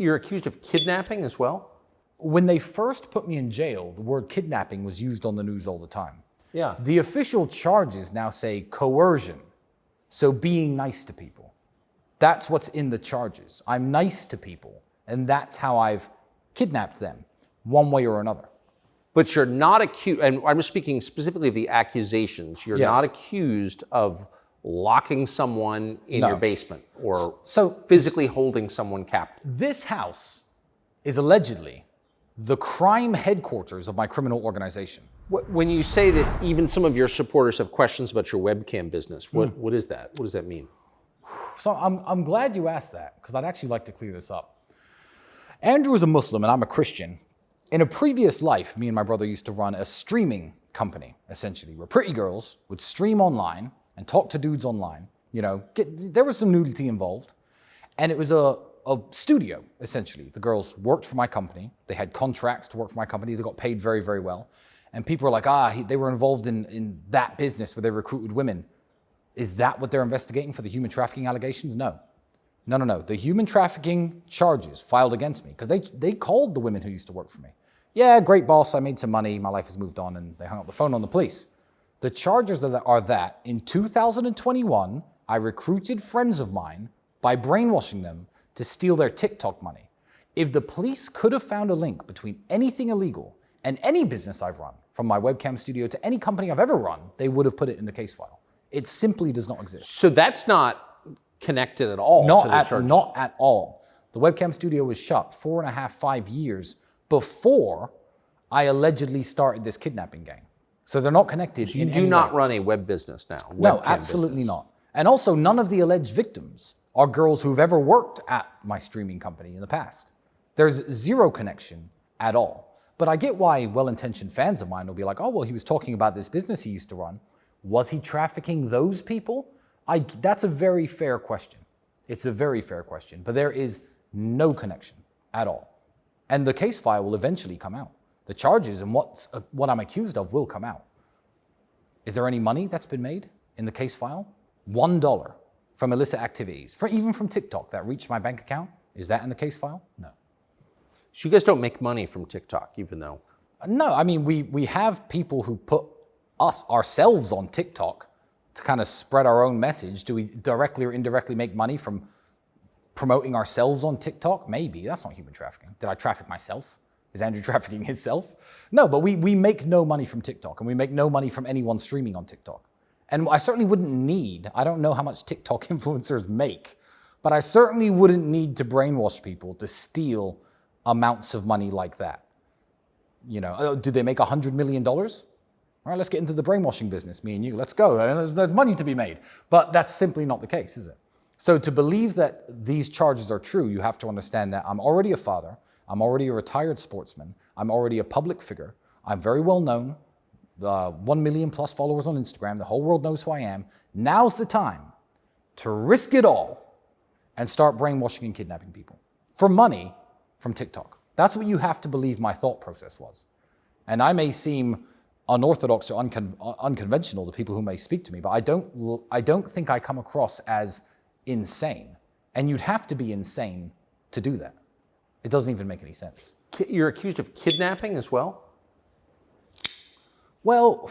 You're accused of kidnapping as well? When they first put me in jail, the word kidnapping was used on the news all the time. Yeah. The official charges now say coercion, so being nice to people. That's what's in the charges. I'm nice to people, and that's how I've kidnapped them, one way or another. But you're not accused, and I'm speaking specifically of the accusations, you're not accused of locking someone in your basement or physically holding someone captive. This house is allegedly the crime headquarters of my criminal organization. When you say that even some of your supporters have questions about your webcam business, what is that? What does that mean? So I'm glad you asked that, because I'd actually like to clear this up. Andrew is a Muslim and I'm a Christian. In a previous life, me and my brother used to run a streaming company, essentially, where pretty girls would stream online and talk to dudes online. You know, there was some nudity involved. And it was a studio, essentially. The girls worked for my company. They had contracts to work for my company. They got paid very, very well. And people were like, they were involved in that business where they recruited women. Is that what they're investigating for the human trafficking allegations? No. No. The human trafficking charges filed against me, because they called the women who used to work for me. Yeah, great boss, I made some money, my life has moved on, and they hung up the phone on the police. The charges are that in 2021, I recruited friends of mine by brainwashing them to steal their TikTok money. If the police could have found a link between anything illegal and any business I've run, from my webcam studio to any company I've ever run, they would have put it in the case file. It simply does not exist. So that's not connected at all to the charges? Not at all. The webcam studio was shut 4.5, 5 years before I allegedly started this kidnapping gang. So they're not connected in any way. You do not run a web business now? No, absolutely not. And also, none of the alleged victims are girls who've ever worked at my streaming company in the past. There's zero connection at all. But I get why well-intentioned fans of mine will be like, oh, well, he was talking about this business he used to run. Was he trafficking those people? That's a very fair question. It's a very fair question. But there is no connection at all. And the case file will eventually come out. The charges and what I'm accused of will come out. Is there any money that's been made in the case file? $1 from illicit activities, even from TikTok that reached my bank account. Is that in the case file? No. So you guys don't make money from TikTok, even though? No, I mean, we have people who put ourselves on TikTok to kind of spread our own message. Do we directly or indirectly make money from promoting ourselves on TikTok? Maybe. That's not human trafficking. Did I traffic myself? Is Andrew trafficking himself? No, but we make no money from TikTok, and we make no money from anyone streaming on TikTok. And I certainly wouldn't I don't know how much TikTok influencers make, but I certainly wouldn't need to brainwash people to steal amounts of money like that. You know, do they make $100 million? All right, let's get into the brainwashing business, me and you. Let's go. There's money to be made. But that's simply not the case, is it? So to believe that these charges are true, you have to understand that I'm already a father. I'm already a retired sportsman. I'm already a public figure. I'm very well known. 1 million plus followers on Instagram. The whole world knows who I am. Now's the time to risk it all and start brainwashing and kidnapping people for money from TikTok. That's what you have to believe my thought process was. And I may seem unorthodox or unconventional to people who may speak to me, but I don't think I come across as insane. And you'd have to be insane to do that. It doesn't even make any sense. You're accused of kidnapping as well? Well,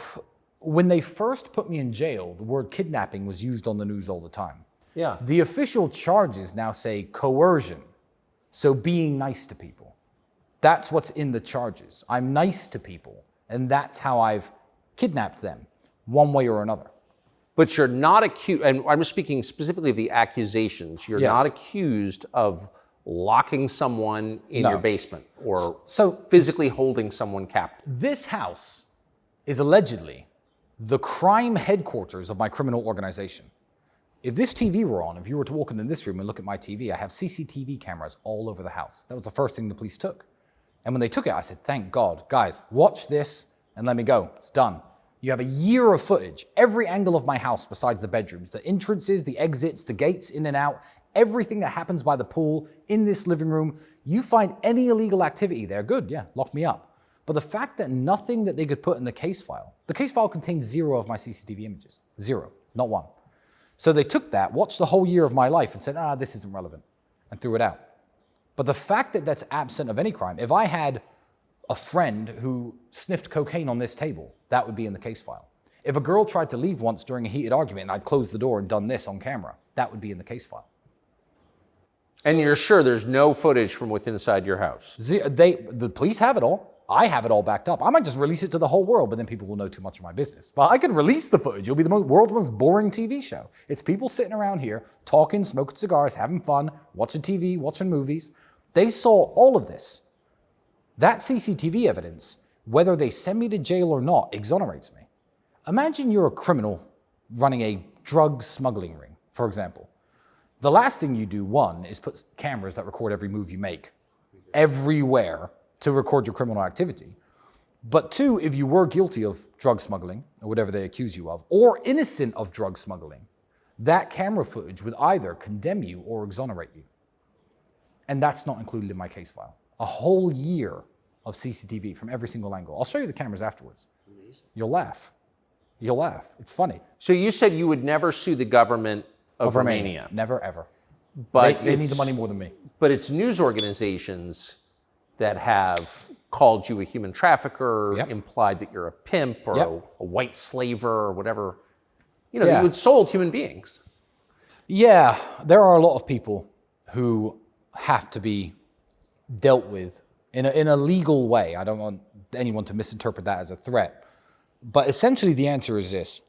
when they first put me in jail, the word kidnapping was used on the news all the time. Yeah. The official charges now say coercion, so being nice to people. That's what's in the charges. I'm nice to people, and that's how I've kidnapped them, one way or another. But you're not accused, and I'm speaking specifically of the accusations, you're not accused of locking someone in your basement or physically holding someone captive. This house is allegedly the crime headquarters of my criminal organization. If this TV were on, if you were to walk into this room and look at my TV, I have CCTV cameras all over the house. That was the first thing the police took. And when they took it, I said, thank God. Guys, watch this and let me go. It's done. You have a year of footage, every angle of my house besides the bedrooms, the entrances, the exits, the gates in and out, everything that happens by the pool, in this living room. You find any illegal activity there, good, yeah, lock me up. But the fact that nothing that they could put in the case file contains 0 of my CCTV images. 0, not one. So they took that, watched the whole year of my life and said, this isn't relevant, and threw it out. But the fact that that's absent of any crime, if I had a friend who sniffed cocaine on this table, that would be in the case file. If a girl tried to leave once during a heated argument and I'd closed the door and done this on camera, that would be in the case file. And you're sure there's no footage from within inside your house? The police have it all. I have it all backed up. I might just release it to the whole world, but then people will know too much of my business. But I could release the footage. It'll be the world's most boring TV show. It's people sitting around here, talking, smoking cigars, having fun, watching TV, watching movies. They saw all of this. That CCTV evidence, whether they send me to jail or not, exonerates me. Imagine you're a criminal running a drug smuggling ring, for example. The last thing you do, one, is put cameras that record every move you make everywhere to record your criminal activity. But two, if you were guilty of drug smuggling, or whatever they accuse you of, or innocent of drug smuggling, that camera footage would either condemn you or exonerate you. And that's not included in my case file. A whole year of CCTV from every single angle. I'll show you the cameras afterwards. Amazing. You'll laugh. You'll laugh. It's funny. So you said you would never sue the government of Romania. Never, ever. But they need the money more than me. But it's news organizations that have called you a human trafficker, implied that you're a pimp or a white slaver or whatever. You had sold human beings. Yeah, there are a lot of people who have to be dealt with in a legal way. I don't want anyone to misinterpret that as a threat. But essentially the answer is this.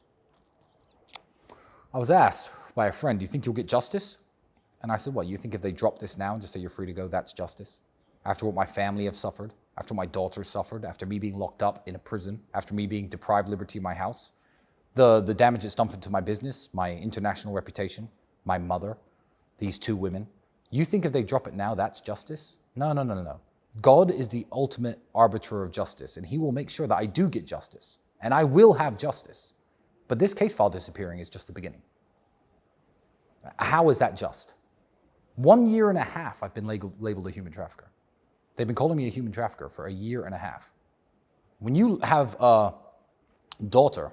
I was asked by a friend, do you think you'll get justice? And I said, what, you think if they drop this now and just say you're free to go, that's justice? After what my family have suffered, after my daughter suffered, after me being locked up in a prison, after me being deprived liberty in my house, the damage it's done to my business, my international reputation, my mother, these two women, you think if they drop it now, that's justice? No. God is the ultimate arbiter of justice, and he will make sure that I do get justice, and I will have justice. But this case file disappearing is just the beginning. How is that just? 1 year and a half I've been labeled a human trafficker. They've been calling me a human trafficker for 1.5 years. When you have a daughter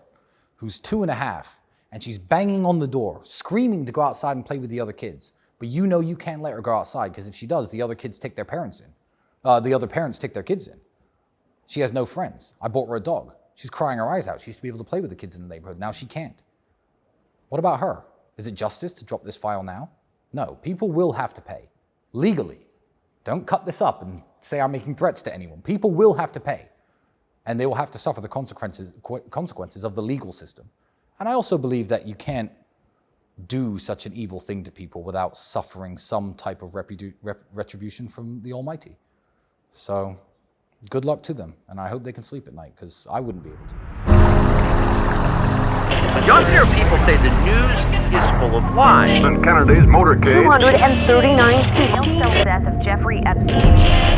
who's 2.5 and she's banging on the door, screaming to go outside and play with the other kids, but you know you can't let her go outside because if she does, the other kids take their parents in. The other parents take their kids in. She has no friends. I bought her a dog. She's crying her eyes out. She used to be able to play with the kids in the neighborhood. Now she can't. What about her? Is it justice to drop this file now? No, people will have to pay. Legally. Don't cut this up and say I'm making threats to anyone. People will have to pay. And they will have to suffer the consequences of the legal system. And I also believe that you can't do such an evil thing to people without suffering some type of retribution from the Almighty. So, good luck to them. And I hope they can sleep at night, because I wouldn't be able to. You often hear people say the news is full of lies. Kennedy's motorcade. 239 people. The death of Jeffrey Epstein.